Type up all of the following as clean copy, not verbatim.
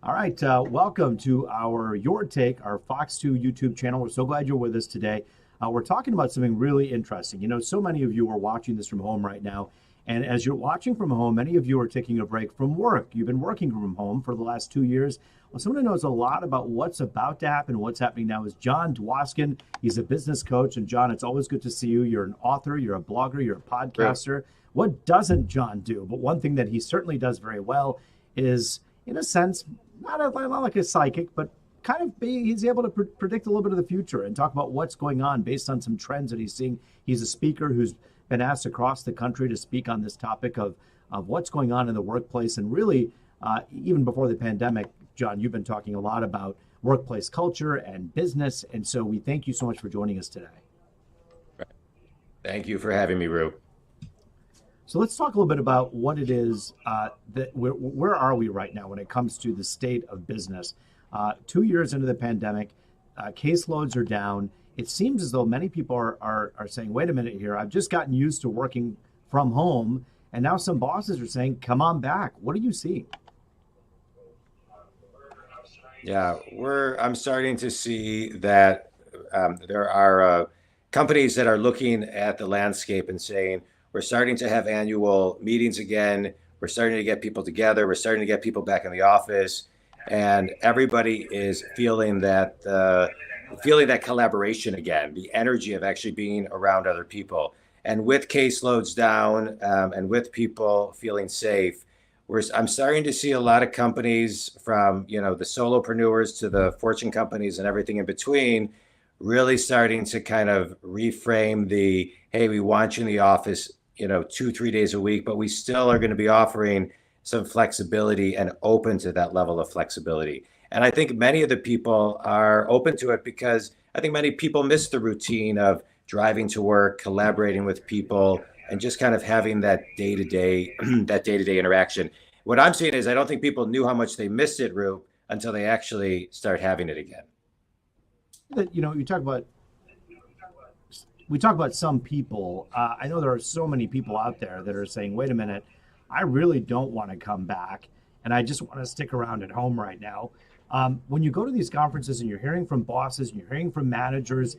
All right, welcome to Your Take, our Fox 2 YouTube channel. We're so glad you're with us today. We're talking about something really interesting. You know, so many of you are watching this from home right now. And as you're watching from home, many of you are taking a break from work. You've been working from home for the last 2 years. Well, someone who knows a lot about what's about to happen, what's happening now is Jon Dwoskin. He's a business coach. And Jon, it's always good to see you. You're an author, you're a blogger, you're a Real. podcaster. What doesn't Jon do? But one thing that he certainly does very well is, in a sense, not like a psychic, but he's able to predict a little bit of the future and talk about what's going on based on some trends that he's seeing. He's a speaker who's been asked across the country to speak on this topic of what's going on in the workplace. And really, even before the pandemic, Jon, you've been talking a lot about workplace culture and business. And so we thank you so much for joining us today. Thank you for having me, Rue. So let's talk a little bit about what it is that where are we right now when it comes to the state of business? 2 years into the pandemic, caseloads are down. It seems as though many people are saying, wait a minute here, I've just gotten used to working from home. And now some bosses are saying, come on back. What are you seeing? Yeah, I'm starting to see that there are companies that are looking at the landscape and saying, we're starting to have annual meetings again. We're starting to get people together. We're starting to get people back in the office, and everybody is feeling that collaboration again, the energy of actually being around other people. And with caseloads down, and with people feeling safe, I'm starting to see a lot of companies, from the solopreneurs to the fortune companies and everything in between, really starting to kind of reframe the, hey, we want you in the office 2-3 days a week, but we still are going to be offering some flexibility and open to that level of flexibility. And I think many of the people are open to it because I think many people miss the routine of driving to work, collaborating with people, and just kind of having that day-to-day that day-to-day interaction. What I'm seeing is I don't think people knew how much they missed it, Rube, until they actually start having it again. That we talk about some people. I know there are so many people out there that are saying, wait a minute, I really don't want to come back and I just want to stick around at home right now. When you go to these conferences and you're hearing from bosses and you're hearing from managers,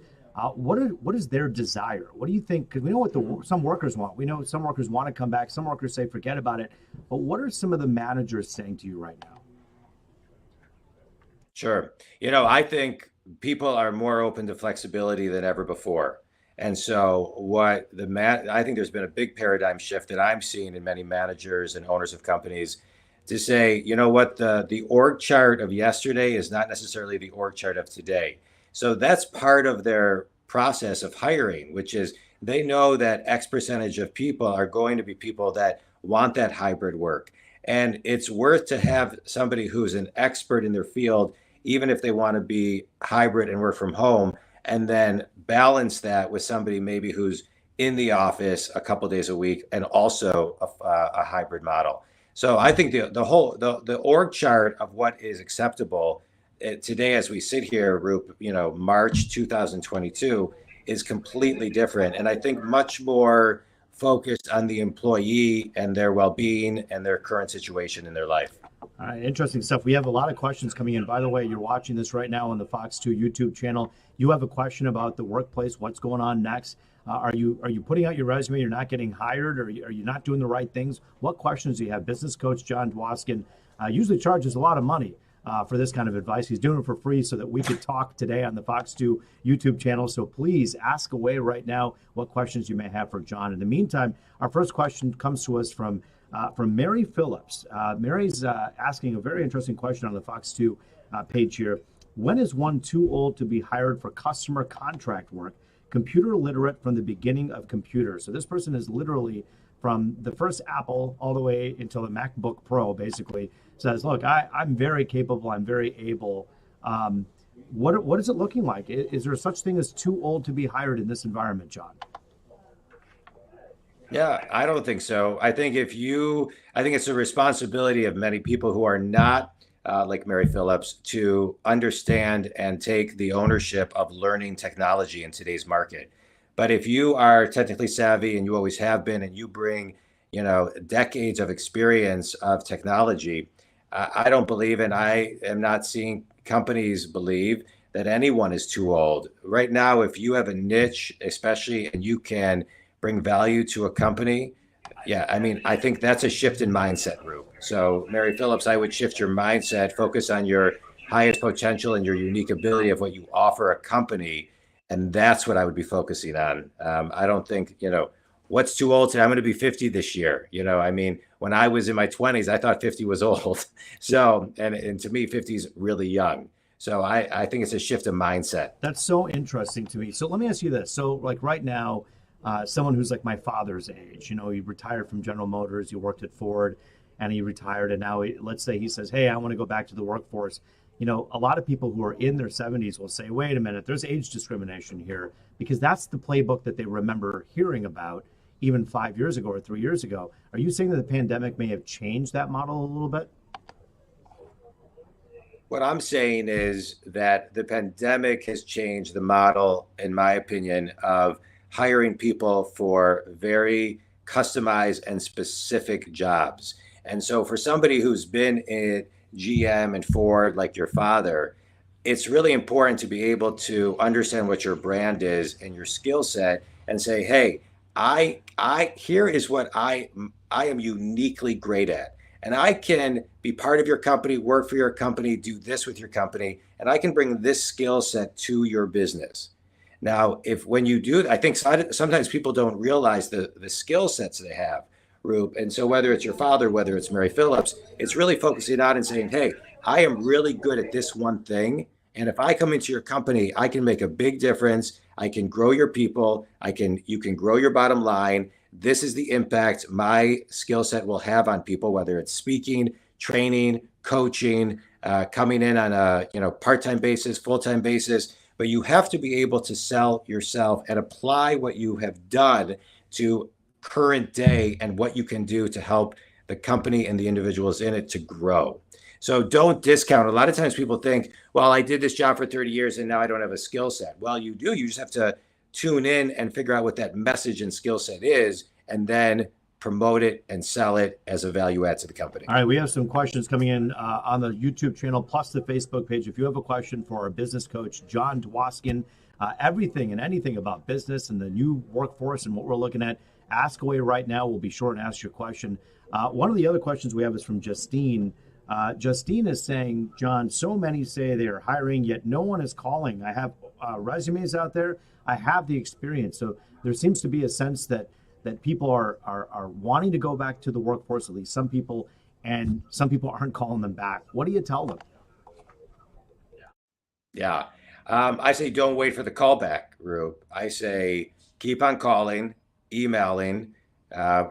what is their desire? What do you think? Because we know what some workers want. We know some workers want to come back. Some workers say, forget about it. But what are some of the managers saying to you right now? Sure. I think people are more open to flexibility than ever before. And so I think there's been a big paradigm shift that I'm seeing in many managers and owners of companies to say, you know what, the org chart of yesterday is not necessarily the org chart of today. So that's part of their process of hiring, which is they know that X percentage of people are going to be people that want that hybrid work. And it's worth to have somebody who's an expert in their field, even if they want to be hybrid and work from home, and then balance that with somebody maybe who's in the office a couple days a week and also a hybrid model. So I think the org chart of what is acceptable today, as we sit here, Roop, March 2022, is completely different, and I think much more focused on the employee and their well-being and their current situation in their life. All right, interesting stuff. We have a lot of questions coming in. By the way, you're watching this right now on the Fox 2 YouTube channel. You have a question about the workplace, what's going on next? Are you putting out your resume, you're not getting hired, or are you not doing the right things? What questions do you have? Business coach Jon Dwoskin usually charges a lot of money for this kind of advice. He's doing it for free so that we could talk today on the Fox 2 YouTube channel. So please ask away right now what questions you may have for Jon. In the meantime, our first question comes to us from Mary Phillips. Mary's asking a very interesting question on the Fox 2 page here. When is one too old to be hired for customer contract work? Computer literate from the beginning of computers. So this person is literally from the first Apple all the way until the MacBook Pro, basically says, look, I'm very capable, I'm very able. What is it looking like? Is there such thing as too old to be hired in this environment, Jon? Yeah, I don't think so. I think it's a responsibility of many people who are not like Mary Phillips to understand and take the ownership of learning technology in today's market. But if you are technically savvy and you always have been, and you bring, decades of experience of technology, I don't believe, and I am not seeing companies believe that anyone is too old. Right now, if you have a niche, especially, and you can bring value to a company, yeah, I mean, I think that's a shift in mindset, Rube. So, Mary Phillips, I would shift your mindset, focus on your highest potential and your unique ability of what you offer a company. And that's what I would be focusing on. I don't think, what's too old today? I'm going to be 50 this year. I mean, when I was in my 20s, I thought 50 was old. So, and to me, 50 is really young. So I think it's a shift of mindset. That's so interesting to me. So let me ask you this. So like right now, someone who's like my father's age, he retired from General Motors, he worked at Ford, and he retired. And now let's say he says, hey, I want to go back to the workforce. A lot of people who are in their 70s will say, wait a minute, there's age discrimination here, because that's the playbook that they remember hearing about even 5 years ago or 3 years ago. Are you saying that the pandemic may have changed that model a little bit? What I'm saying is that the pandemic has changed the model, in my opinion, of hiring people for very customized and specific jobs. And so for somebody who's been in GM and Ford, like your father, it's really important to be able to understand what your brand is and your skill set and say, hey, I here is what I am uniquely great at. And I can be part of your company, work for your company, do this with your company, and I can bring this skill set to your business. Now, when you do, I think sometimes people don't realize the skill sets they have, Rube. And so whether it's your father, whether it's Mary Phillips, it's really focusing on and saying, hey, I am really good at this one thing. And if I come into your company, I can make a big difference. I can grow your people. You can grow your bottom line. This is the impact my skill set will have on people, whether it's speaking, training, coaching, coming in on a part-time basis, full-time basis. But you have to be able to sell yourself and apply what you have done to current day and what you can do to help the company and the individuals in it to grow. So don't discount. A lot of times people think, well, I did this job for 30 years and now I don't have a skill set. Well, you do. You just have to tune in and figure out what that message and skill set is, and then promote it and sell it as a value add to the company. All right, we have some questions coming in on the YouTube channel plus the Facebook page. If you have a question for our business coach, Jon Dwoskin, everything and anything about business and the new workforce and what we're looking at, ask away right now. We'll be sure and ask your question. One of the other questions we have is from Justine. Justine is saying, John, so many say they are hiring, yet no one is calling. I have resumes out there. I have the experience. So there seems to be a sense that people are wanting to go back to the workforce, at least some people, and some people aren't calling them back. What do you tell them? Yeah. I say don't wait for the callback, Rube. I say keep on calling, emailing,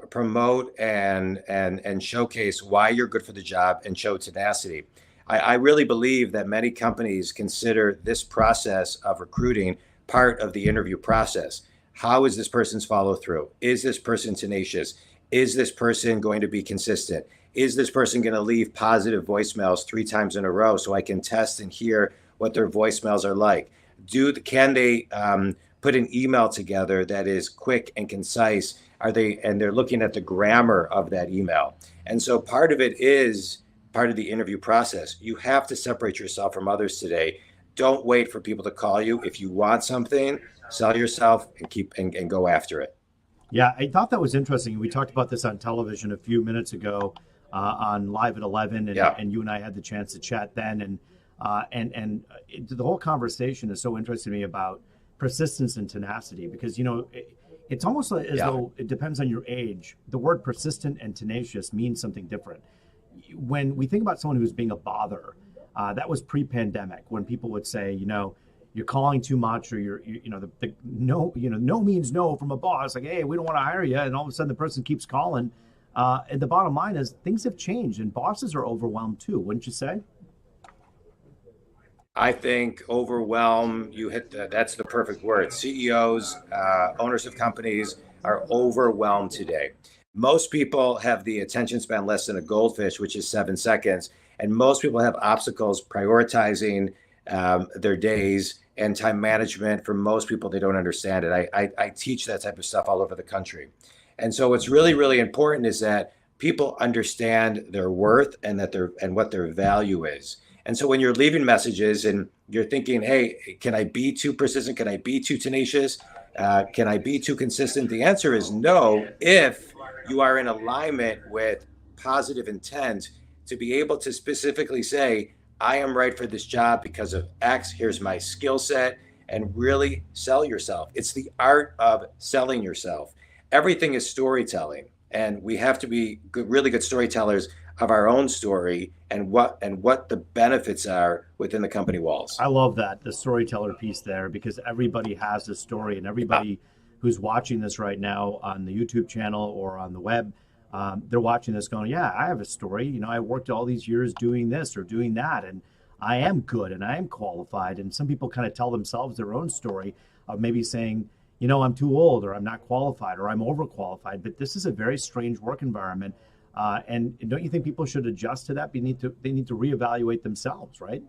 promote and showcase why you're good for the job and show tenacity. I really believe that many companies consider this process of recruiting part of the interview process. How is this person's follow through? Is this person tenacious? Is this person going to be consistent? Is this person going to leave positive voicemails 3 times in a row so I can test and hear what their voicemails are like? Can they put an email together that is quick and concise? They're looking at the grammar of that email. And so part of it is part of the interview process. You have to separate yourself from others today. Don't wait for people to call you. If you want something, sell yourself and go after it. Yeah, I thought that was interesting. We talked about this on television a few minutes ago on Live at 11, and you and I had the chance to chat then. And the whole conversation is so interesting to me about persistence and tenacity, because it's almost as though it depends on your age. The word persistent and tenacious means something different. When we think about someone who's being a bother, that was pre-pandemic, when people would say, you're calling too much, or no means no from a boss, like, hey, we don't want to hire you, and all of a sudden the person keeps calling. And the bottom line is things have changed, and bosses are overwhelmed too, wouldn't you say? I think overwhelm, that's the perfect word. CEOs, owners of companies are overwhelmed today. Most people have the attention span less than a goldfish, which is 7 seconds. And most people have obstacles prioritizing their days and time management. For most people, they don't understand it. I teach that type of stuff all over the country. And so what's really, really important is that people understand their worth and what their value is. And so when you're leaving messages and you're thinking, hey, can I be too persistent? Can I be too tenacious? Can I be too consistent? The answer is no, if you are in alignment with positive intent to be able to specifically say, I am right for this job because of X, here's my skill set, and really sell yourself. It's the art of selling yourself. Everything is storytelling, and we have to be really good storytellers of our own story and what the benefits are within the company walls. I love that, the storyteller piece there, because everybody has a story, and everybody who's watching this right now on the YouTube channel or on the web, they're watching this going, yeah, I have a story. You know, I worked all these years doing this or doing that, and I am good and I am qualified. And some people kind of tell themselves their own story of maybe saying, you know, I'm too old, or I'm not qualified, or I'm overqualified. But this is a very strange work environment. And don't you think people should adjust to that? They need to reevaluate themselves, right?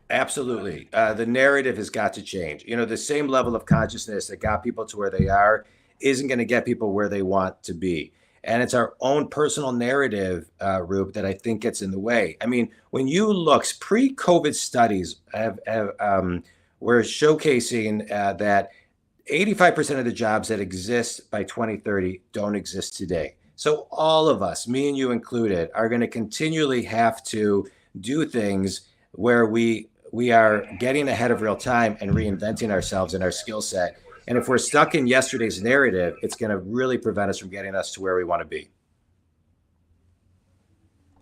Absolutely. The narrative has got to change. You know, the same level of consciousness that got people to where they are isn't going to get people where they want to be. And it's our own personal narrative, Rube, that I think gets in the way. I mean, when you look, pre-COVID studies were showcasing that 85% of the jobs that exist by 2030 don't exist today. So all of us, me and you included, are going to continually have to do things where we are getting ahead of real time and reinventing ourselves and our skill set. And if we're stuck in yesterday's narrative, it's going to really prevent us from getting us to where we want to be.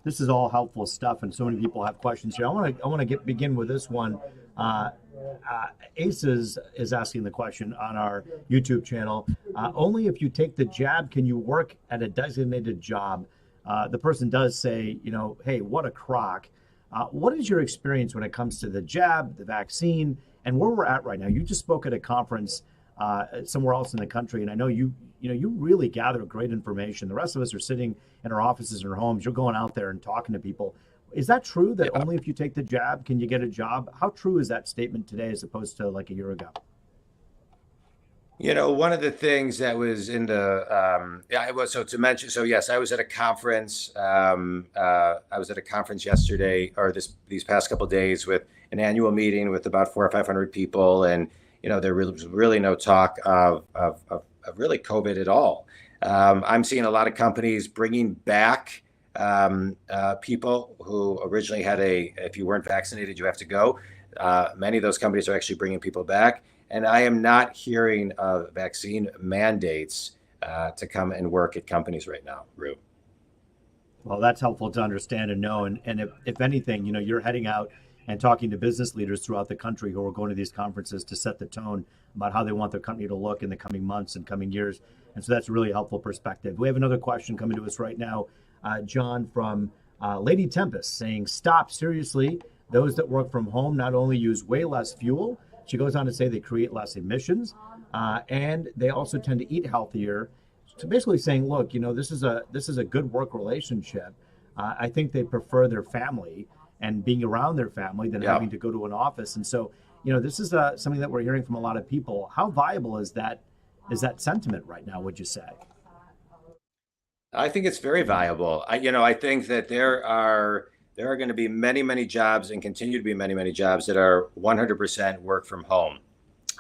This is all helpful stuff, and so many people have questions here. I want to begin with this one. Aces is asking the question on our YouTube channel. Only if you take the jab can you work at a designated job. The person does say, you know, hey, what a crock. What is your experience when it comes to the jab, the vaccine, and where we're at right now? You just spoke at a conference somewhere else in the country, and I know you really gather great information. The rest of us are sitting in our offices and our homes. You're going out there and talking to people. Is that true that only if you take the jab can you get a job? How true is that statement today as opposed to like a year ago? You know, one of the things that was in the yes, I was at a conference. I was at a conference yesterday or these past couple of days with an annual meeting with about 400 or 500 people, and you know, there was really no talk of really COVID at all. I'm seeing a lot of companies bringing back people who originally had if you weren't vaccinated, you have to go. Many of those companies are actually bringing people back. And I am not hearing of vaccine mandates to come and work at companies right now, Rue. Well, that's helpful to understand and know. And if anything, you know, you're heading out and talking to business leaders throughout the country who are going to these conferences to set the tone about how they want their company to look in the coming months and coming years. And so that's a really helpful perspective. We have another question coming to us right now. John from Lady Tempest saying, stop, seriously. Those that work from home not only use way less fuel, she goes on to say they create less emissions, and they also tend to eat healthier. So basically saying, look, you know, this is a good work relationship. I think they prefer their family and being around their family than having to go to an office. And so, you know, this is something that we're hearing from a lot of people. How viable is that sentiment right now, would you say? I think it's very viable. I think that there are going to be many, many jobs and continue to be many, many jobs that are 100% work from home.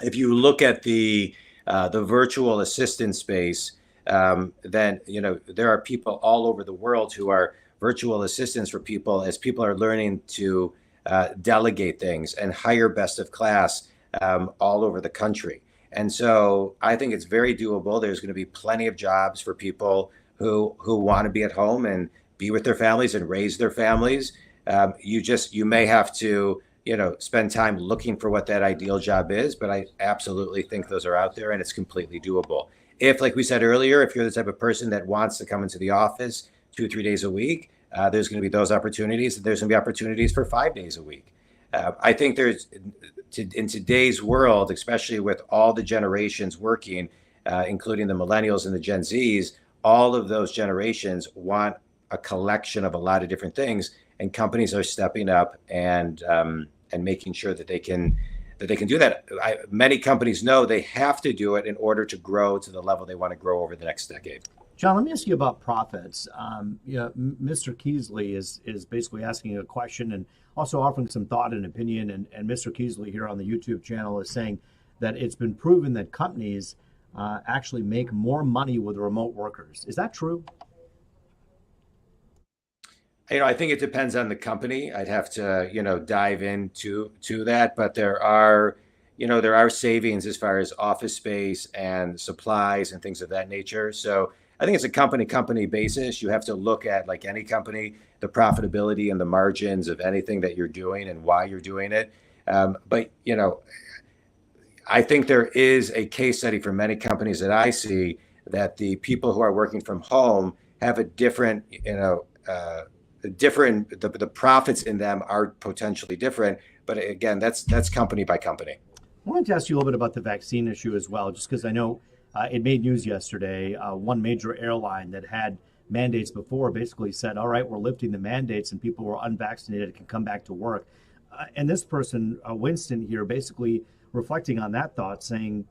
If you look at the virtual assistant space, then, you know, there are people all over the world who are virtual assistants for people as people are learning to delegate things and hire best of class all over the country. And so I think it's very doable. There's going to be plenty of jobs for people who want to be at home and be with their families and raise their families. You may have to, you know, spend time looking for what that ideal job is, but I absolutely think those are out there and it's completely doable. If, like we said earlier, if you're the type of person that wants to come into the office 2-3 days a week, there's going to be those opportunities. There's going to be opportunities for 5 days a week. I think in today's world, especially with all the generations working, including the millennials and the Gen Zs, all of those generations want a collection of a lot of different things, and companies are stepping up and making sure that they can do that. Many companies know they have to do it in order to grow to the level they want to grow over the next decade. John, let me ask you about profits. Mr. Keesley is basically asking a question and also offering some thought and opinion. And Mr. Keesley here on the YouTube channel is saying that it's been proven that companies actually make more money with remote workers. Is that true? I think it depends on the company. I'd have to, dive into that, but there are savings as far as office space and supplies and things of that nature. So I think it's a company basis. You have to look at, like any company, the profitability and the margins of anything that you're doing and why you're doing it. But I think there is a case study for many companies that I see that the people who are working from home have a different, the profits in them are potentially different. But again, that's company by company. I wanted to ask you a little bit about the vaccine issue as well, just because I know it made news yesterday. One major airline that had mandates before basically said, all right, we're lifting the mandates and people who are unvaccinated can come back to work. And this person, Winston here, basically reflecting on that thought, saying,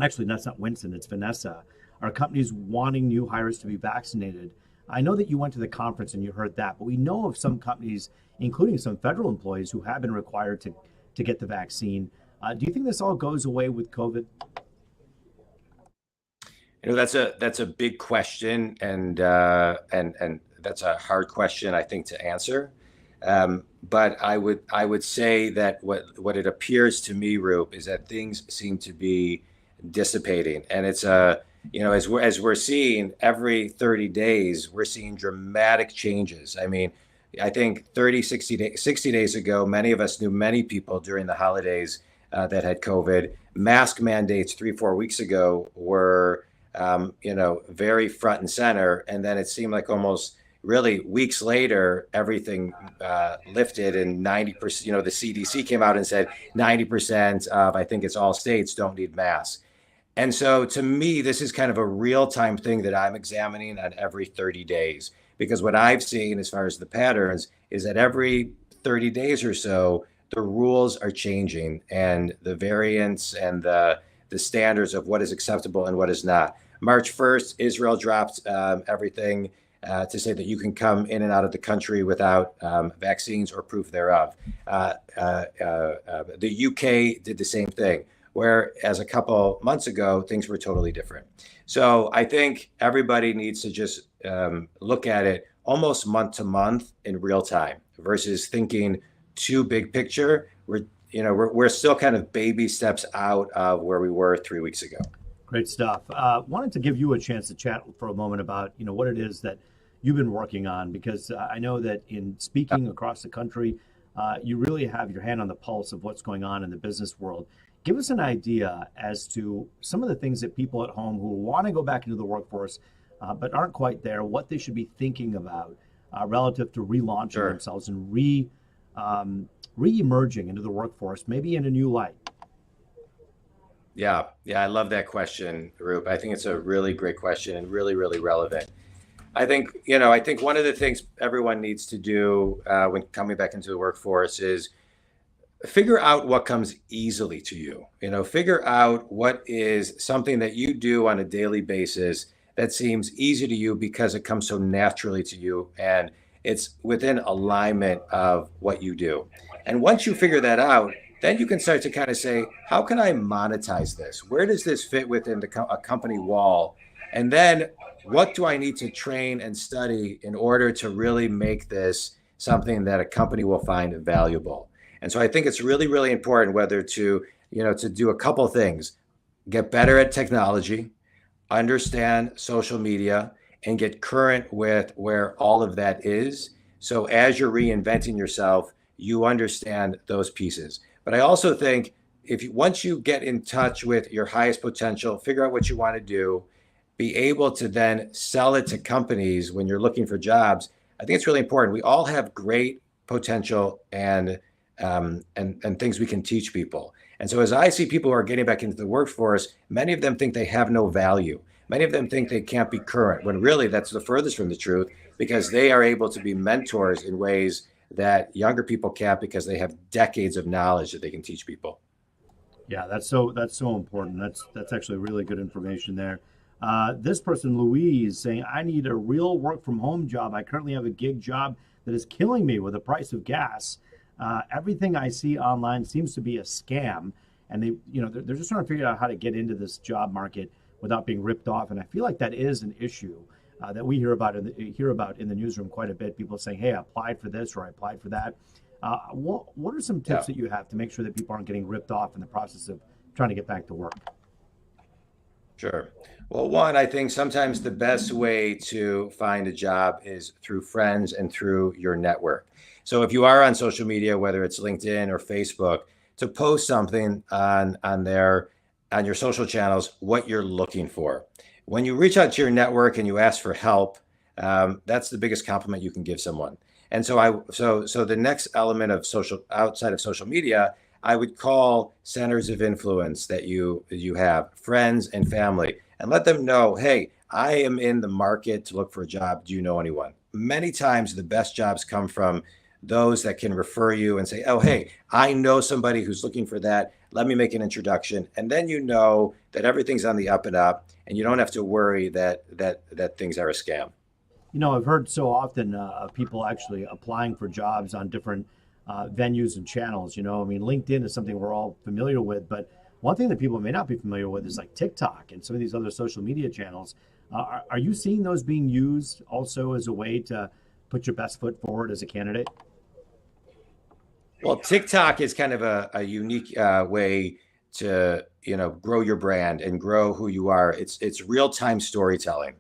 actually, that's not Winston, it's Vanessa. Are companies wanting new hires to be vaccinated? I know that you went to the conference and you heard that, but we know of some companies, including some federal employees, who have been required to get the vaccine. Do you think this all goes away with COVID? That's a big question, and that's a hard question, I think, to answer. But I would say that what it appears to me, Roop, is that things seem to be dissipating, and it's as we're seeing every 30 days, we're seeing dramatic changes. I mean, I think 60 days ago, many of us knew many people during the holidays that had COVID. Mask mandates 3-4 weeks ago were, very front and center. And then it seemed like almost really weeks later, everything lifted, and 90%, the CDC came out and said 90% of, I think it's all states, don't need masks. And so to me, this is kind of a real-time thing that I'm examining on every 30 days, because what I've seen as far as the patterns is that every 30 days or so, the rules are changing, and the variants and the standards of what is acceptable and what is not. March 1st, Israel dropped everything to say that you can come in and out of the country without vaccines or proof thereof. The UK did the same thing, whereas a couple months ago, things were totally different. So I think everybody needs to just look at it almost month to month in real time versus thinking too big picture. We're still kind of baby steps out of where we were 3 weeks ago. Great stuff. Wanted to give you a chance to chat for a moment about what it is that you've been working on, because I know that in speaking across the country, you really have your hand on the pulse of what's going on in the business world. Give us an idea as to some of the things that people at home who want to go back into the workforce but aren't quite there, what they should be thinking about relative to relaunching themselves and re-emerging into the workforce, maybe in a new light. Yeah, I love that question, Roop. I think it's a really great question and really, really relevant. I think one of the things everyone needs to do when coming back into the workforce is figure out what comes easily to you. Figure out what is something that you do on a daily basis that seems easy to you because it comes so naturally to you and it's within alignment of what you do. And once you figure that out, then you can start to kind of say, how can I monetize this? Where does this fit within a company wall? And then what do I need to train and study in order to really make this something that a company will find valuable? And so I think it's really, really important whether to do a couple things: get better at technology, understand social media, and get current with where all of that is. So as you're reinventing yourself, you understand those pieces. But I also think once you get in touch with your highest potential, figure out what you want to do, be able to then sell it to companies when you're looking for jobs. I think it's really important. We all have great potential and things we can teach people. And so as I see people who are getting back into the workforce, many of them think they have no value. Many of them think they can't be current, when really that's the furthest from the truth, because they are able to be mentors in ways that younger people can't, because they have decades of knowledge that they can teach people. Yeah, that's so important. That's actually really good information there. This person, Louise, saying, I need a real work from home job. I currently have a gig job that is killing me with the price of gas. Everything I see online seems to be a scam. And they're just trying to figure out how to get into this job market without being ripped off. And I feel like that is an issue that we hear about in the newsroom quite a bit. People saying, hey, I applied for this or I applied for that. What are some tips that you have to make sure that people aren't getting ripped off in the process of trying to get back to work? Sure. Well, one, I think sometimes the best way to find a job is through friends and through your network. So if you are on social media, whether it's LinkedIn or Facebook, to post something on your social channels, what you're looking for. When you reach out to your network and you ask for help, that's the biggest compliment you can give someone. And so the next element of outside of social media, I would call centers of influence that you have, friends and family, and let them know, hey, I am in the market to look for a job. Do you know anyone? Many times the best jobs come from those that can refer you and say, oh, hey, I know somebody who's looking for that. Let me make an introduction. And then you know that everything's on the up and up, and you don't have to worry that things are a scam. I've heard so often of people actually applying for jobs on different venues and channels. LinkedIn is something we're all familiar with, but one thing that people may not be familiar with is like TikTok and some of these other social media channels. Are you seeing those being used also as a way to put your best foot forward as a candidate? Well, TikTok is kind of a unique way to grow your brand and grow who you are. It's real-time storytelling.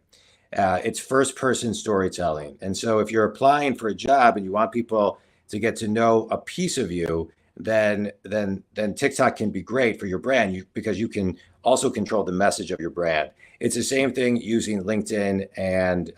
It's first-person storytelling. And so if you're applying for a job and you want people to get to know a piece of you, then TikTok can be great for your brand because you can also control the message of your brand. It's the same thing using LinkedIn and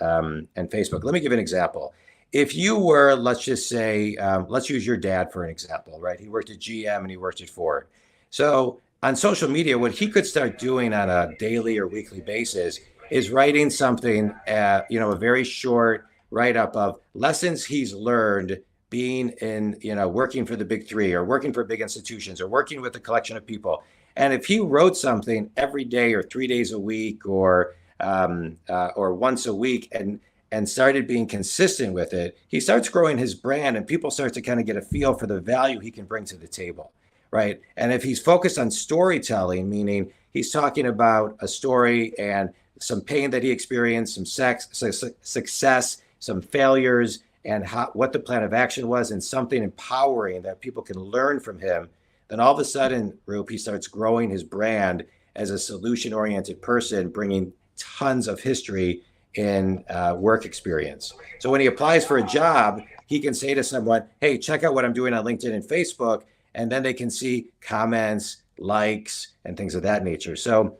Facebook. Let me give an example. If you were, let's just say, let's use your dad for an example, right? He worked at GM and he worked at Ford. So on social media, what he could start doing on a daily or weekly basis is writing something, a very short write-up of lessons he's learned being in, working for the big three or working for big institutions or working with a collection of people. And if he wrote something every day or 3 days a week or once a week and started being consistent with it, he starts growing his brand and people start to kind of get a feel for the value he can bring to the table, right? And if he's focused on storytelling, meaning he's talking about a story and some pain that he experienced, some success, some failures, and what the plan of action was, and something empowering that people can learn from him, then all of a sudden, Roop, he starts growing his brand as a solution-oriented person, bringing tons of history in work experience. So when he applies for a job, he can say to someone, hey, check out what I'm doing on LinkedIn and Facebook, and then they can see comments, likes, and things of that nature. So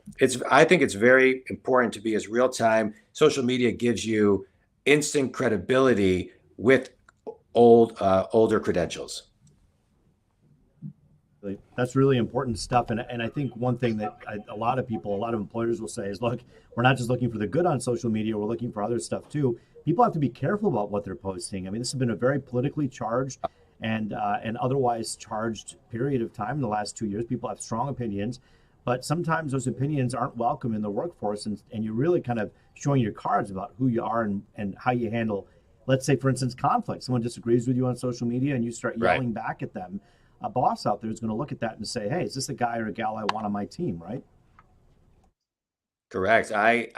I think it's very important to be as real time. Social media gives you instant credibility with older credentials. That's really important stuff. And I think one thing that a lot of employers will say is, look, we're not just looking for the good on social media, we're looking for other stuff too. People have to be careful about what they're posting. I mean, this has been a very politically charged and otherwise charged period of time in the last 2 years. People have strong opinions, but sometimes those opinions aren't welcome in the workforce. And you're really kind of showing your cards about who you are and how you handle, let's say, for instance, conflict. Someone disagrees with you on social media and you start yelling back at them. A boss out there is going to look at that and say, hey, is this a guy or a gal I want on my team, right? Correct. I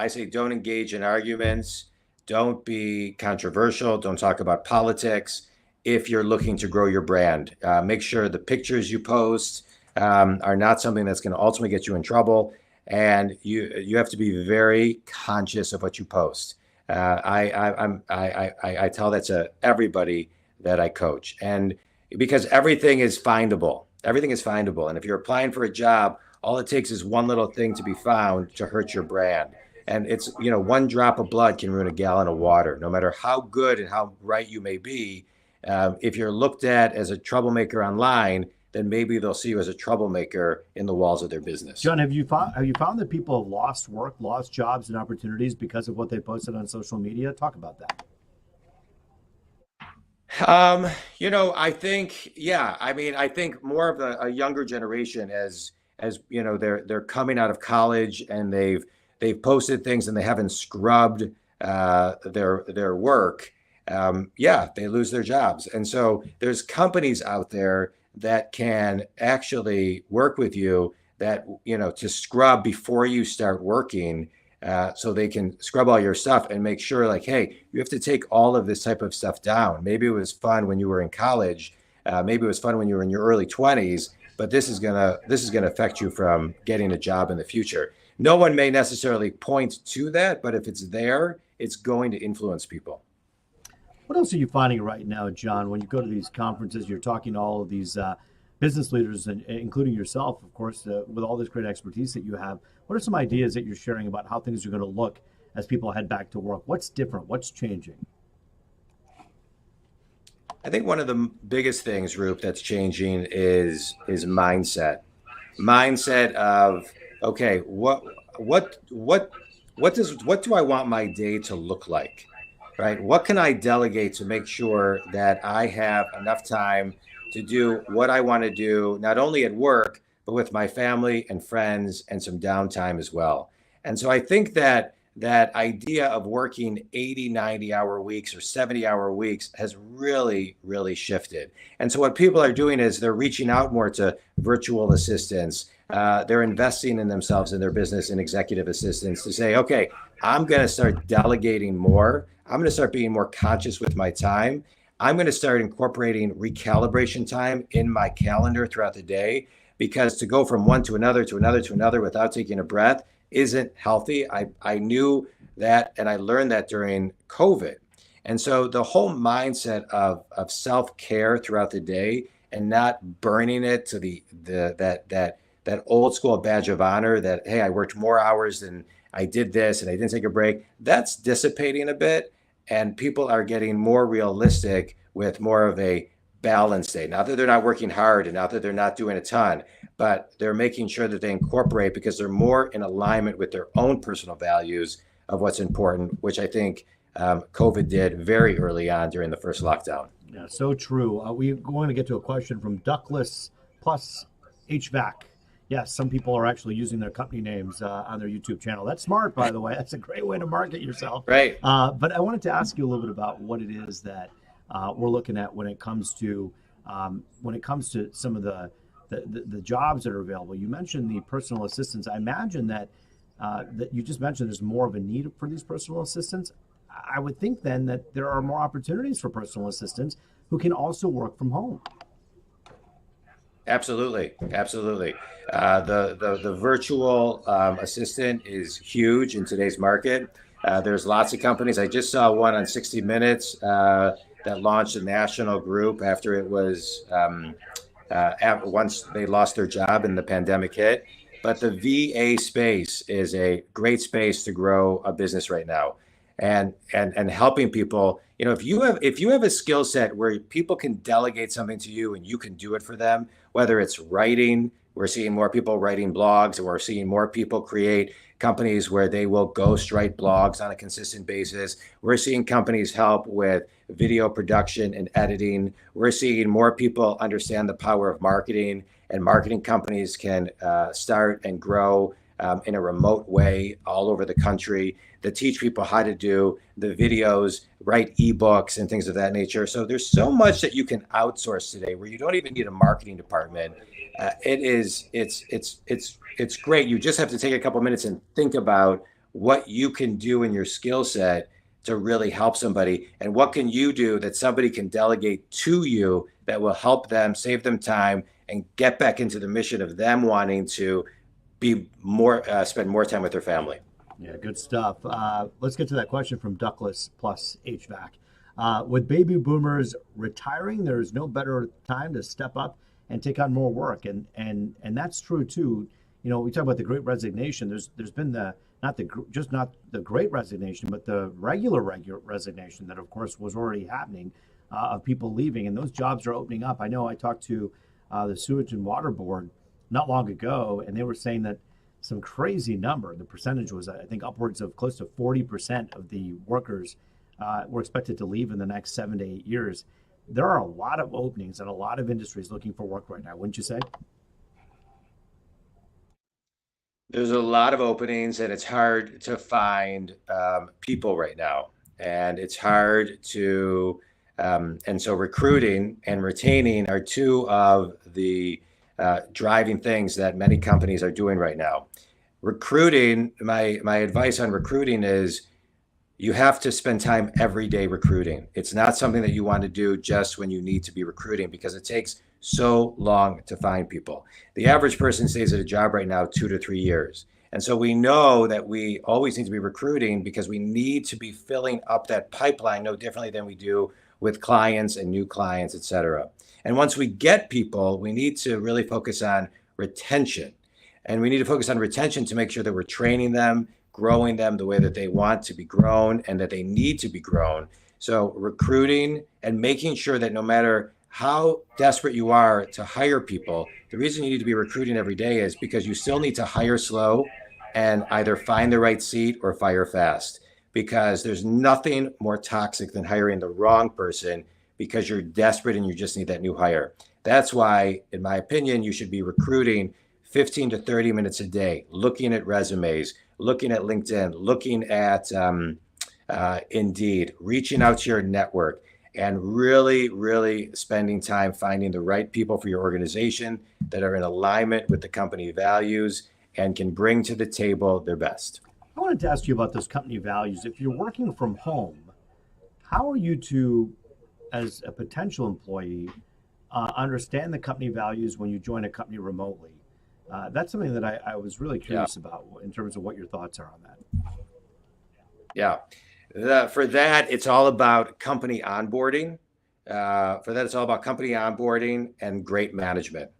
say don't engage in arguments. Don't be controversial. Don't talk about politics. If you're looking to grow your brand, make sure the pictures you post are not something that's going to ultimately get you in trouble. And you have to be very conscious of what you post. I tell that to everybody that I coach, and because everything is findable. Everything is findable. And if you're applying for a job, all it takes is one little thing to be found to hurt your brand. And it's, one drop of blood can ruin a gallon of water, no matter how good and how right you may be. If you're looked at as a troublemaker online, then maybe they'll see you as a troublemaker in the walls of their business. Jon, have you found that people have lost work, lost jobs and opportunities because of what they posted on social media? Talk about that. I think more of a younger generation, as as you know, they're coming out of college and they've posted things and they haven't scrubbed their work, yeah, they lose their jobs. And so there's companies out there that can actually work with you that, you know, to scrub before you start working, so they can scrub all your stuff and make sure, like, hey, you have to take all of this type of stuff down. Maybe it was fun when you were in college, maybe it was fun when you were in your early 20s, but this is gonna affect you from getting a job in the future. No one may necessarily point to that, but if it's there, it's going to influence people. What else are you finding right now, John, when you go to these conferences, you're talking to all of these business leaders, and including yourself, of course, with all this great expertise that you have? What are some ideas that you're sharing about how things are going to look as people head back to work? What's different? What's changing? I think one of the biggest things, Roop, that's changing is mindset. Mindset of, okay, what do I want my day to look like? Right? What can I delegate to make sure that I have enough time to do what I want to do, not only at work, but with my family and friends and some downtime as well. And so I think that that idea of working 80, 90-hour weeks or 70-hour weeks has really, really shifted. And so what people are doing is they're reaching out more to virtual assistants. They're investing in themselves in their business and executive assistants to say, okay, I'm going to start delegating more. I'm going to start being more conscious with my time. I'm going to start incorporating recalibration time in my calendar throughout the day, because to go from one to another to another to another without taking a breath isn't healthy. I knew that, and I learned that during COVID. And so the whole mindset of self-care throughout the day and not burning it to that old school badge of honor that, hey, I worked more hours than I did this and I didn't take a break, that's dissipating a bit. And people are getting more realistic with more of a balanced state. Not that they're not working hard and not that they're not doing a ton, but they're making sure that they incorporate because they're more in alignment with their own personal values of what's important, which I think COVID did very early on during the first lockdown. Yeah, so true. We're going to get to a question from Duckless Plus HVAC. Yes, some people are actually using their company names on their YouTube channel. That's smart, by the way. That's a great way to market yourself. Right. But I wanted to ask you a little bit about what it is that we're looking at when it comes to some of the jobs that are available. You mentioned the personal assistants. I imagine that you just mentioned there's more of a need for these personal assistants. I would think then that there are more opportunities for personal assistants who can also work from home. Absolutely, absolutely. The virtual assistant is huge in today's market. There's lots of companies. I just saw one on 60 Minutes that launched a national group after it was once they lost their job and the pandemic hit. But the VA space is a great space to grow a business right now, and helping people. You know, if you have a skill set where people can delegate something to you and you can do it for them, whether it's writing, we're seeing more people writing blogs, and we're seeing more people create companies where they will ghost write blogs on a consistent basis. We're seeing companies help with video production and editing. We're seeing more people understand the power of marketing, and marketing companies can start and grow in a remote way all over the country that teach people how to do the videos, write ebooks and things of that nature. So there's so much that you can outsource today where you don't even need a marketing department. It's great. You just have to take a couple minutes and think about what you can do in your skill set to really help somebody, and what can you do that somebody can delegate to you that will help them, save them time, and get back into the mission of them wanting to be more, spend more time with their family. Yeah, good stuff. Let's get to that question from Duckless Plus HVAC. With baby boomers retiring, there is no better time to step up and take on more work, and that's true too. You know, we talk about the Great Resignation. There's been not the Great Resignation, but the regular resignation that, of course, was already happening of people leaving, and those jobs are opening up. I know I talked to the Sewage and Water Board not long ago, and they were saying that some crazy number. The percentage was, I think, upwards of close to 40% of the workers were expected to leave in the next 7 to 8 years. There are a lot of openings and a lot of industries looking for work right now, wouldn't you say? There's a lot of openings, and it's hard to find people right now, and it's hard to and so recruiting and retaining are two of the driving things that many companies are doing right now. Recruiting, my advice on recruiting is you have to spend time every day recruiting. It's not something that you want to do just when you need to be recruiting because it takes so long to find people. The average person stays at a job right now 2 to 3 years. And so we know that we always need to be recruiting because we need to be filling up that pipeline no differently than we do with clients and new clients, et cetera. And once we get people, we need to really focus on retention. And we need to focus on retention to make sure that we're training them, growing them the way that they want to be grown and that they need to be grown. So recruiting and making sure that no matter how desperate you are to hire people, the reason you need to be recruiting every day is because you still need to hire slow and either find the right seat or fire fast. Because there's nothing more toxic than hiring the wrong person because you're desperate and you just need that new hire. That's why, in my opinion, you should be recruiting 15 to 30 minutes a day, looking at resumes, looking at LinkedIn, looking at Indeed, reaching out to your network, and really, really spending time finding the right people for your organization that are in alignment with the company values and can bring to the table their best. I wanted to ask you about those company values. If you're working from home, how are you to, as a potential employee, understand the company values when you join a company remotely? That's something that I was really curious about in terms of what your thoughts are on that. Yeah. For that, it's all about company onboarding. It's all about company onboarding and great management.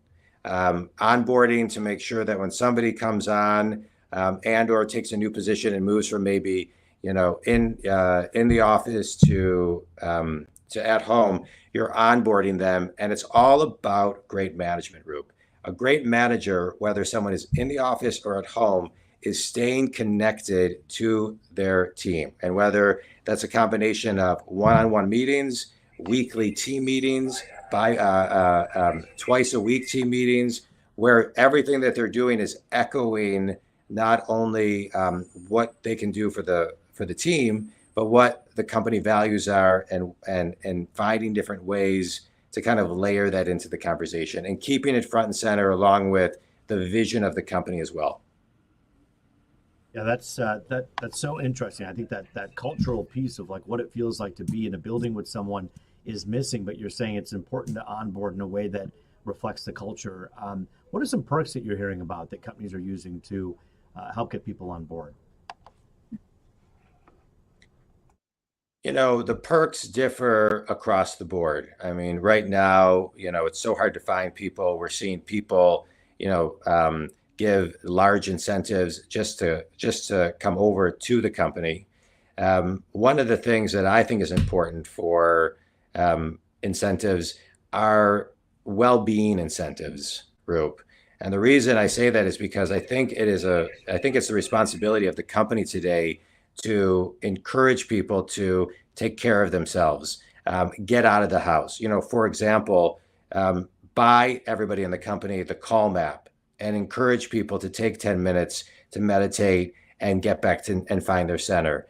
Onboarding to make sure that when somebody comes on and or takes a new position and moves from maybe in the office to at home, you're onboarding them, and it's all about great management, Roop. A great manager, whether someone is in the office or at home, is staying connected to their team. And whether that's a combination of one-on-one meetings, weekly team meetings, by twice a week team meetings, where everything that they're doing is echoing not only what they can do for the team, but what the company values are, and finding different ways to kind of layer that into the conversation and keeping it front and center along with the vision of the company as well. Yeah, that's so interesting. I think that cultural piece of like what it feels like to be in a building with someone is missing, but you're saying it's important to onboard in a way that reflects the culture. What are some perks that you're hearing about that companies are using to help get people on board? The perks differ across the board. I mean, right now, it's so hard to find people. We're seeing people, give large incentives just to come over to the company. One of the things that I think is important for incentives are well-being incentives, Roop. And the reason I say that is because I think it's the responsibility of the company today to encourage people to take care of themselves, get out of the house. For example, buy everybody in the company the Calm app and encourage people to take 10 minutes to meditate and get back to and find their center.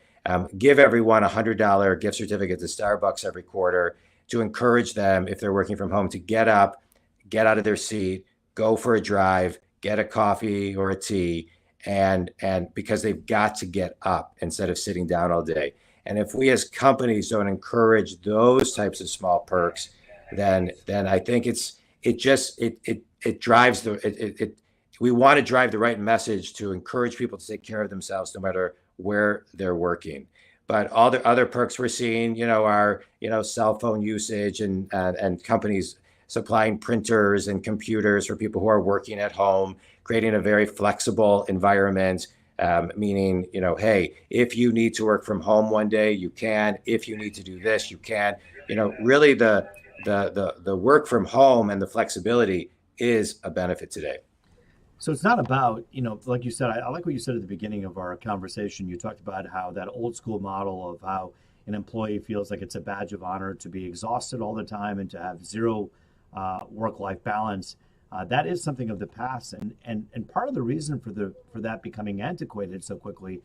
Give everyone a $100 gift certificate to Starbucks every quarter to encourage them, if they're working from home, to get up, get out of their seat, go for a drive, get a coffee or a tea, and because they've got to get up instead of sitting down all day. And if we as companies don't encourage those types of small perks, then I think it drives we want to drive the right message to encourage people to take care of themselves no matter where they're working. But all the other perks we're seeing, are cell phone usage and companies supplying printers and computers for people who are working at home, creating a very flexible environment, meaning, hey, if you need to work from home one day, you can. If you need to do this, you can. Really the work from home and the flexibility is a benefit today. So it's not about, like you said, I like what you said at the beginning of our conversation. You talked about how that old school model of how an employee feels like it's a badge of honor to be exhausted all the time and to have zero work-life balance. That is something of the past, and part of the reason for that becoming antiquated so quickly,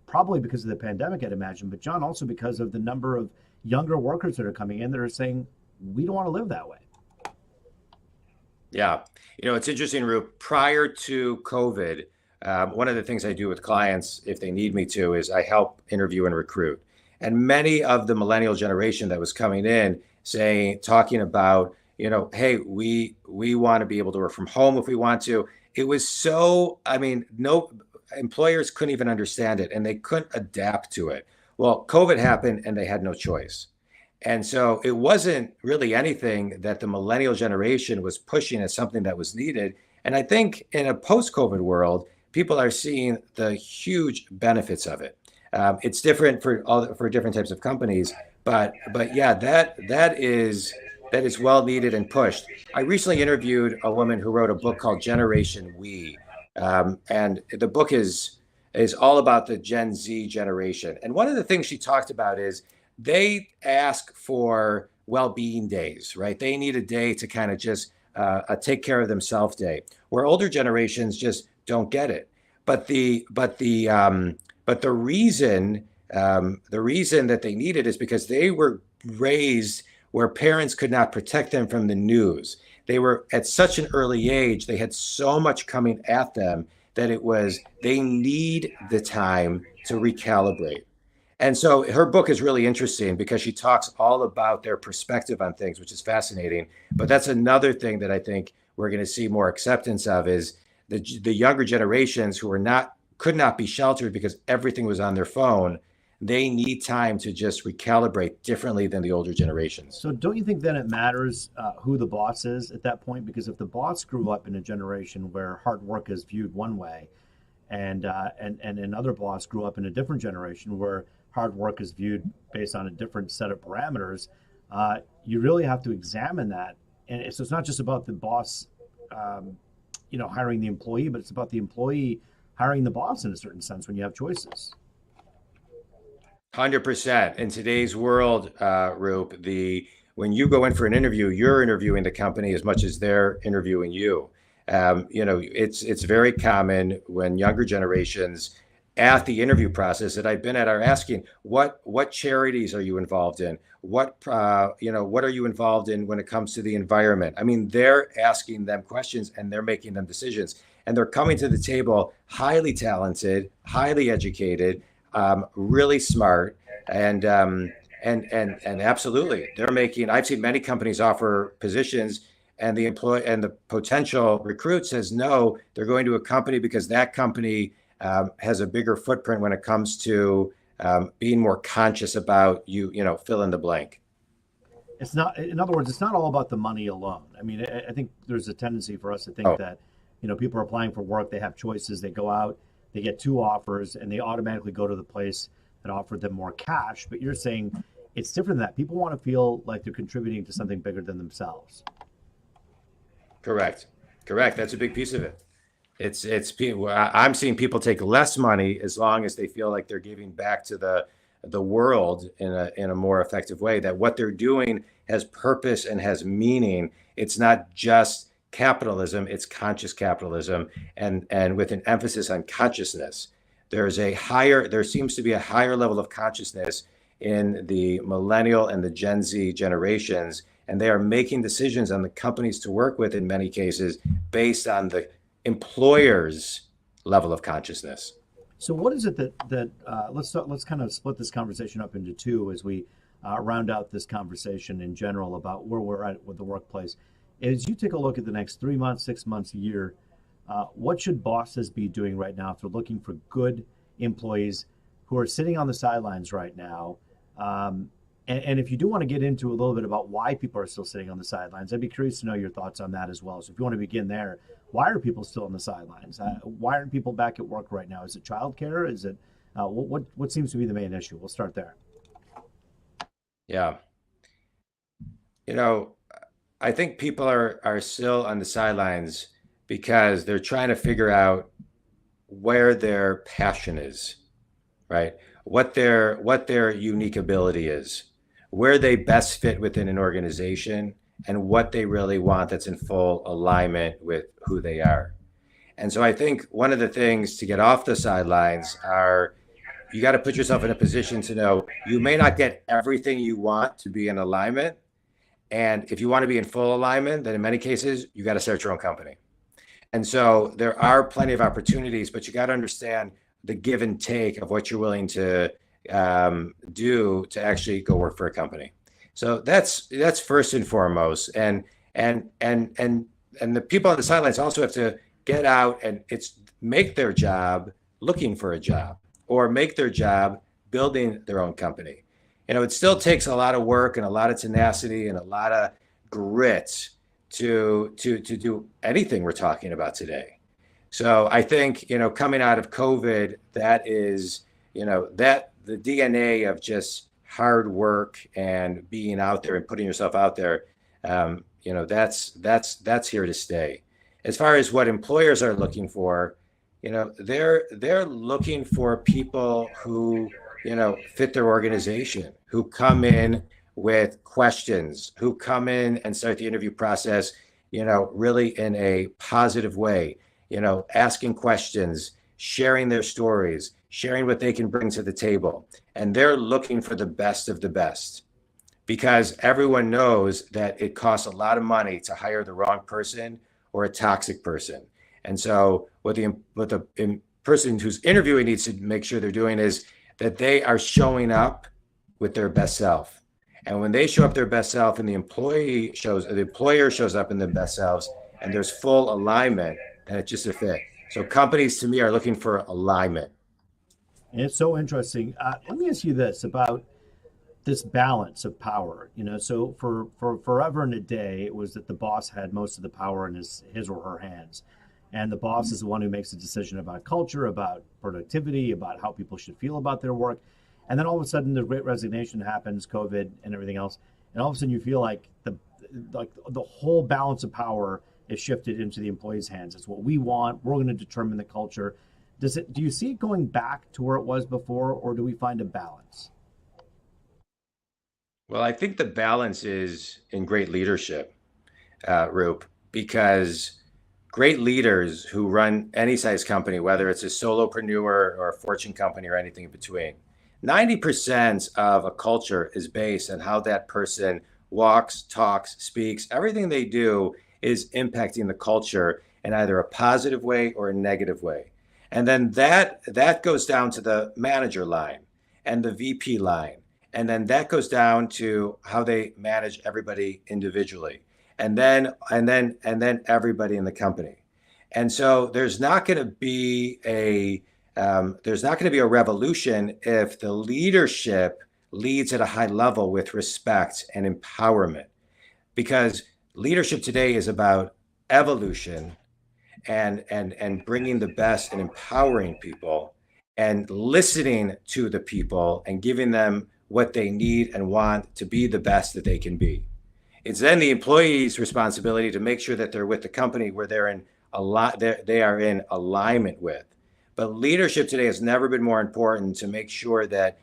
probably because of the pandemic, I'd imagine, but John, also because of the number of younger workers that are coming in that are saying we don't want to live that way. Yeah. It's interesting, Roop. Prior to COVID, one of the things I do with clients, if they need me to, is I help interview and recruit. And many of the millennial generation that was coming in talking about, hey, we want to be able to work from home if we want to. It was so, no employers couldn't even understand it and they couldn't adapt to it. Well, COVID happened and they had no choice. And so it wasn't really anything that the millennial generation was pushing as something that was needed. And I think in a post-COVID world, people are seeing the huge benefits of it. It's different for different types of companies, but yeah, that is well needed and pushed. I recently interviewed a woman who wrote a book called Generation We, and the book is all about the Gen Z generation. And one of the things she talked about is they ask for well-being days, right? They need a day to kind of just a take care of themselves day, where older generations just don't get it. But the reason that they need it is because they were raised where parents could not protect them from the news. They were at such an early age, they had so much coming at them that they need the time to recalibrate. And so her book is really interesting because she talks all about their perspective on things, which is fascinating. But that's another thing that I think we're going to see more acceptance of is the younger generations who could not be sheltered because everything was on their phone. They need time to just recalibrate differently than the older generations. So don't you think then it matters who the boss is at that point? Because if the boss grew up in a generation where hard work is viewed one way, and another boss grew up in a different generation where hard work is viewed based on a different set of parameters, you really have to examine that. And so it's not just about the boss, hiring the employee, but it's about the employee hiring the boss in a certain sense when you have choices. 100%. In today's world, Roop, when you go in for an interview, you're interviewing the company as much as they're interviewing you. It's very common when younger generations at the interview process that I've been at are asking, what charities are you involved in? What are you involved in when it comes to the environment? I mean, they're asking them questions and they're making them decisions, and they're coming to the table highly talented, highly educated, really smart, and absolutely, I've seen many companies offer positions, and the potential recruit says no, they're going to a company because that company has a bigger footprint when it comes to being more conscious about fill in the blank. It's not, in other words, it's not all about the money alone. I mean, I think there's a tendency for us to think that, people are applying for work, they have choices, they go out, they get two offers, and they automatically go to the place that offered them more cash. But you're saying it's different than that. People want to feel like they're contributing to something bigger than themselves. Correct. That's a big piece of it. I'm seeing people take less money as long as they feel like they're giving back to the world in a more effective way, that what they're doing has purpose and has meaning. It's not just capitalism, it's conscious capitalism, and with an emphasis on consciousness. There seems to be a higher level of consciousness in the millennial and the Gen Z generations, and they are making decisions on the companies to work with in many cases based on the employer's level of consciousness. So what is it that let's kind of split this conversation up into two as we round out this conversation in general about where we're at with the workplace. As you take a look at the next 3 months, 6 months, a year, what should bosses be doing right now if they're looking for good employees who are sitting on the sidelines right now? And if you do want to get into a little bit about why people are still sitting on the sidelines, I'd be curious to know your thoughts on that as well. So if you want to begin there, why are people still on the sidelines? Why aren't people back at work right now? Is it childcare? Is it what seems to be the main issue? We'll start there. Yeah. I think people are still on the sidelines because they're trying to figure out where their passion is, right? What their unique ability is, where they best fit within an organization, and what they really want that's in full alignment with who they are. And so I think one of the things to get off the sidelines are you got to put yourself in a position to know you may not get everything you want to be in alignment. And if you want to be in full alignment, then in many cases, you got to start your own company. And so there are plenty of opportunities, but you got to understand the give and take of what you're willing to do to actually go work for a company. So that's first and foremost. And the people on the sidelines also have to get out and it's make their job looking for a job or make their job building their own company. You know, it still takes a lot of work and a lot of tenacity and a lot of grit to do anything we're talking about today. So I think, you know, coming out of COVID, that is, you know, that the DNA of just hard work and being out there and putting yourself out there, you know, that's here to stay. As far as what employers are looking for, you know, they're looking for people who, you know, fit their organization, who come in with questions, who come in and start the interview process, you know, really in a positive way, you know, asking questions, sharing their stories, sharing what they can bring to the table. And they're looking for the best of the best because everyone knows that it costs a lot of money to hire the wrong person or a toxic person. And so what the person who's interviewing needs to make sure they're doing is that they are showing up with their best self. And when they show up their best self and the employer shows up in their best selves and there's full alignment, then it's just a fit. So companies to me are looking for alignment. And it's so interesting. Let me ask you this about this balance of power. You know, so for forever and a day, it was that the boss had most of the power in his or her hands. And the boss is the one who makes a decision about culture, about productivity, about how people should feel about their work. And then all of a sudden, the Great Resignation happens, COVID, and everything else. And all of a sudden, you feel like the whole balance of power is shifted into the employee's hands. It's what we want. We're going to determine the culture. Do you see it going back to where it was before, or do we find a balance? Well, I think the balance is in great leadership, Roop, because great leaders who run any size company, whether it's a solopreneur or a fortune company or anything in between, 90% of a culture is based on how that person walks, talks, speaks. Everything they do is impacting the culture in either a positive way or a negative way. And then that goes down to the manager line and the VP line. And then that goes down to how they manage everybody individually. And then everybody in the company. And so there's not going to be a revolution if the leadership leads at a high level with respect and empowerment, because leadership today is about evolution and bringing the best and empowering people and listening to the people and giving them what they need and want to be the best that they can be. It's then the employee's responsibility to make sure that they're with the company where they are in alignment with. But leadership today has never been more important to make sure that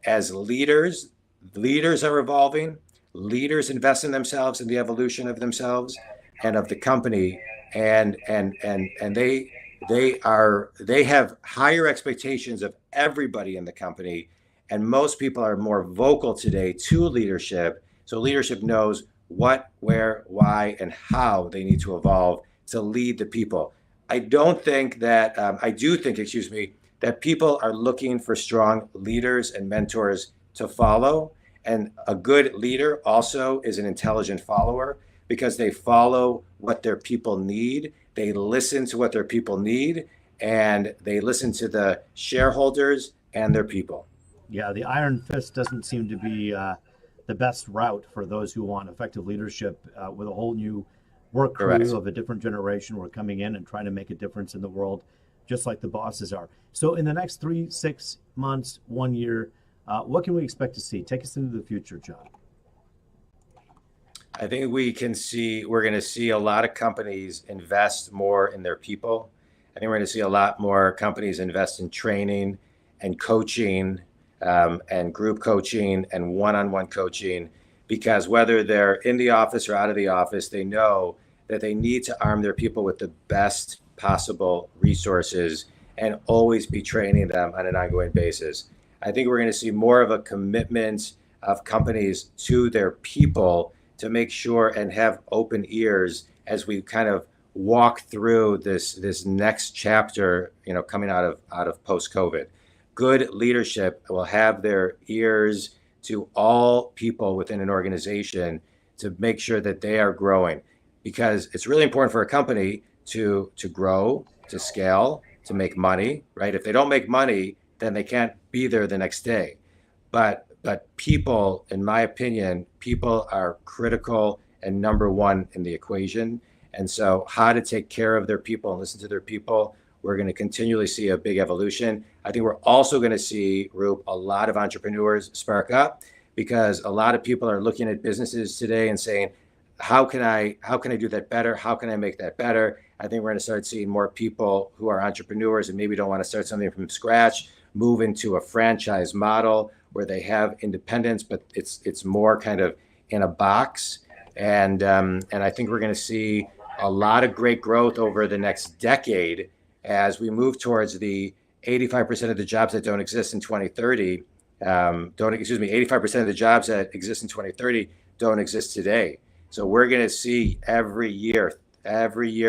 as leaders are evolving, leaders invest in themselves and the evolution of themselves and of the company, and they have higher expectations of everybody in the company. And most people are more vocal today to leadership. So leadership knows what, where, why, and how they need to evolve to lead the people. I do think, that people are looking for strong leaders and mentors to follow. And a good leader also is an intelligent follower because they follow what their people need. They listen to what their people need, and they listen to the shareholders and their people. Yeah, the iron fist doesn't seem to be the best route for those who want effective leadership with a whole new work crew Correct. of a different generation who are coming in and trying to make a difference in the world, just like the bosses are. So in the next 3, 6 months, 1 year, what can we expect to see? Take us into the future, Jon. I think we're going to see a lot of companies invest more in their people. I think we're going to see a lot more companies invest in training and coaching and group coaching and one-on-one coaching, because whether they're in the office or out of the office, they know that they need to arm their people with the best possible resources and always be training them on an ongoing basis. I think we're going to see more of a commitment of companies to their people to make sure and have open ears as we kind of walk through this next chapter, coming out of post-COVID. Good leadership will have their ears to all people within an organization to make sure that they are growing, because it's really important for a company to grow, to scale, to make money, right? If they don't make money, then they can't be there the next day. But people, in my opinion, people are critical and number one in the equation. And so how to take care of their people and listen to their people, we're going to continually see a big evolution. I think we're also going to see, Roop, a lot of entrepreneurs spark up, because a lot of people are looking at businesses today and saying, how can I do that better? How can I make that better? I think we're going to start seeing more people who are entrepreneurs and maybe don't want to start something from scratch, move into a franchise model where they have independence, but it's more kind of in a box. And I think we're going to see a lot of great growth over the next decade as we move towards the 85% of the jobs that don't exist in 2030. 85% of the jobs that exist in 2030 don't exist today. So we're going to see every year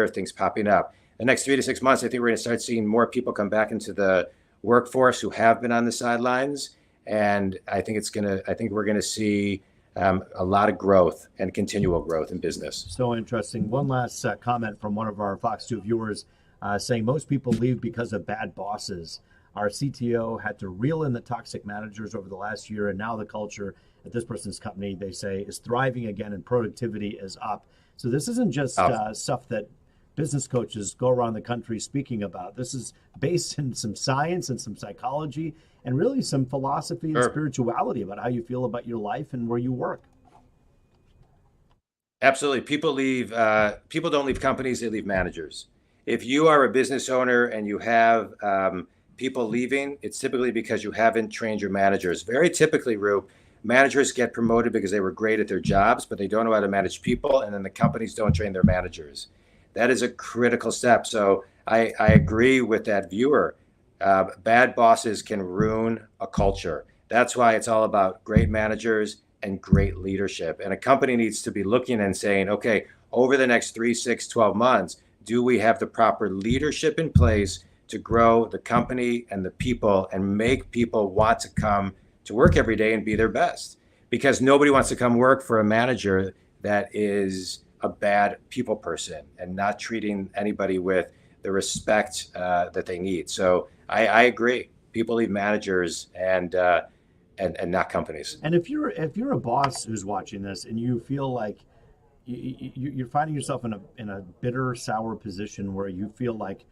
things popping up. The next 3 to 6 months, I think we're going to start seeing more people come back into the workforce who have been on the sidelines. And I think we're going to see a lot of growth and continual growth in business. So interesting. One last comment from one of our Fox 2 viewers saying most people leave because of bad bosses. Our CTO had to reel in the toxic managers over the last year, and now the culture at this person's company, they say, is thriving again and productivity is up. So this isn't just stuff that business coaches go around the country speaking about. This is based in some science and some psychology and really some philosophy and spirituality about how you feel about your life and where you work. Absolutely. People don't leave companies, they leave managers. If you are a business owner and you have people leaving, it's typically because you haven't trained your managers. Very typically, Rue, managers get promoted because they were great at their jobs, but they don't know how to manage people, and then the companies don't train their managers. That is a critical step. So I agree with that viewer. Bad bosses can ruin a culture. That's why it's all about great managers and great leadership. And a company needs to be looking and saying, okay, over the next 3, 6, 12 months, do we have the proper leadership in place to grow the company and the people and make people want to come to work every day and be their best? Because nobody wants to come work for a manager that is a bad people person and not treating anybody with the respect that they need. So I agree. People leave managers and not companies. And if you're a boss who's watching this and you feel like you're finding yourself in a bitter, sour position where you feel like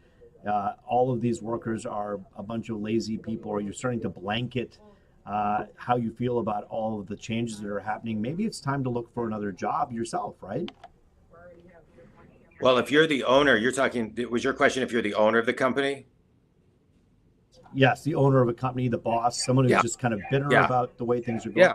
all of these workers are a bunch of lazy people, or you're starting to blanket how you feel about all of the changes that are happening, maybe it's time to look for another job yourself, right? Well, if you're the owner, was your question if you're the owner of the company? Yes, the owner of a company, the boss, someone who's just kind of bitter about the way things are going.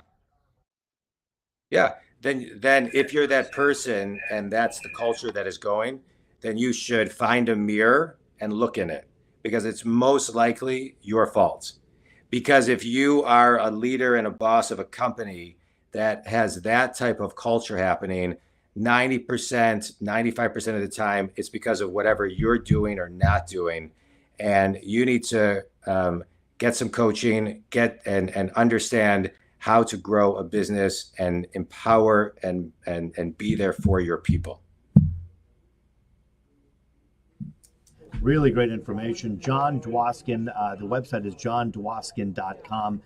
Yeah. Then if you're that person and that's the culture that is going, then you should find a mirror and look in it, because it's most likely your fault. Because if you are a leader and a boss of a company that has that type of culture happening, 90%, 95% of the time, it's because of whatever you're doing or not doing. And you need to get some coaching, and understand how to grow a business and empower and be there for your people. Really great information. Jon Dwoskin, the website is jondwoskin.com.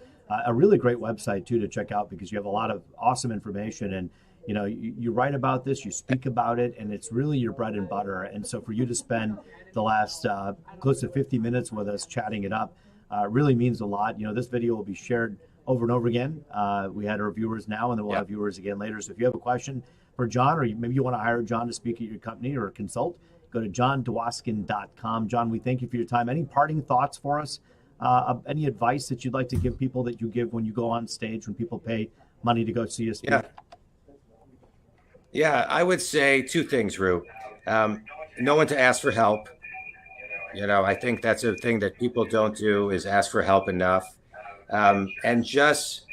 A really great website too to check out, because you have a lot of awesome information, and you write about this, you speak about it, and it's really your bread and butter. And so for you to spend the last close to 50 minutes with us chatting it up really means a lot. This video will be shared over and over again. We had our viewers now, and then we'll have viewers again later. So if you have a question for Jon, or maybe you want to hire Jon to speak at your company or consult, go to jondwoskin.com. Jon, we thank you for your time. Any parting thoughts for us? Any advice that you'd like to give people that you give when you go on stage, when people pay money to go see you speak? Yeah, I would say two things, Rue. No one to ask for help. I think that's a thing that people don't do is ask for help enough. And just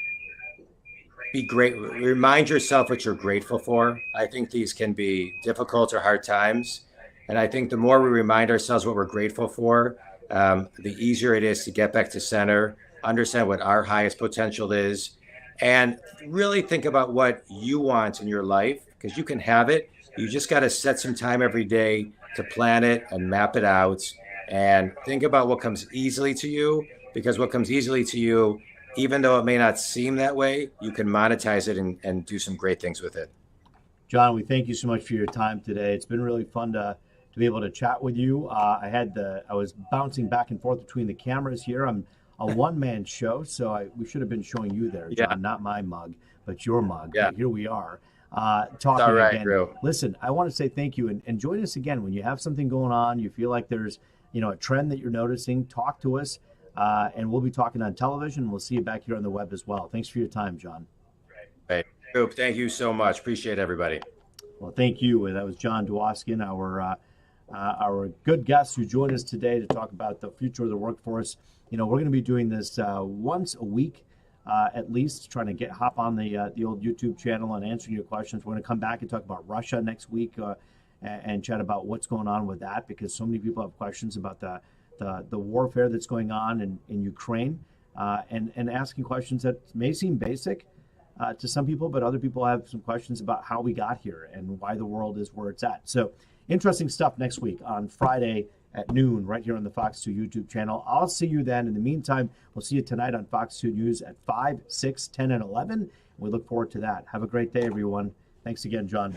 be great. Remind yourself what you're grateful for. I think these can be difficult or hard times. And I think the more we remind ourselves what we're grateful for, the easier it is to get back to center, understand what our highest potential is, and really think about what you want in your life because you can have it. You just got to set some time every day to plan it and map it out and think about what comes easily to you because what comes easily to you, even though it may not seem that way, you can monetize it and do some great things with it. Jon, we thank you so much for your time today. It's been really fun to be able to chat with you. I was bouncing back and forth between the cameras here. I'm a one-man show, so we should have been showing you there, Jon, not my mug, but your mug. Yeah. But here we are talking all right, again. Drew. Listen, I want to say thank you and join us again when you have something going on. You feel like there's a trend that you're noticing. Talk to us, and we'll be talking on television. We'll see you back here on the web as well. Thanks for your time, Jon. Right. Thank you so much. Appreciate everybody. Well, thank you. That was Jon Dwoskin, our good guest who joined us today to talk about the future of the workforce. We're going to be doing this once a week, at least, trying to hop on the old YouTube channel and answering your questions. We're going to come back and talk about Russia next week and chat about what's going on with that because so many people have questions about the warfare that's going on in Ukraine and asking questions that may seem basic to some people, but other people have some questions about how we got here and why the world is where it's at. So interesting stuff next week on Friday at noon right here on the Fox 2 YouTube channel. I'll see you then. In the meantime, we'll see you tonight on Fox 2 News at 5, 6, 10, and 11. We look forward to that. Have a great day, everyone. Thanks again, Jon.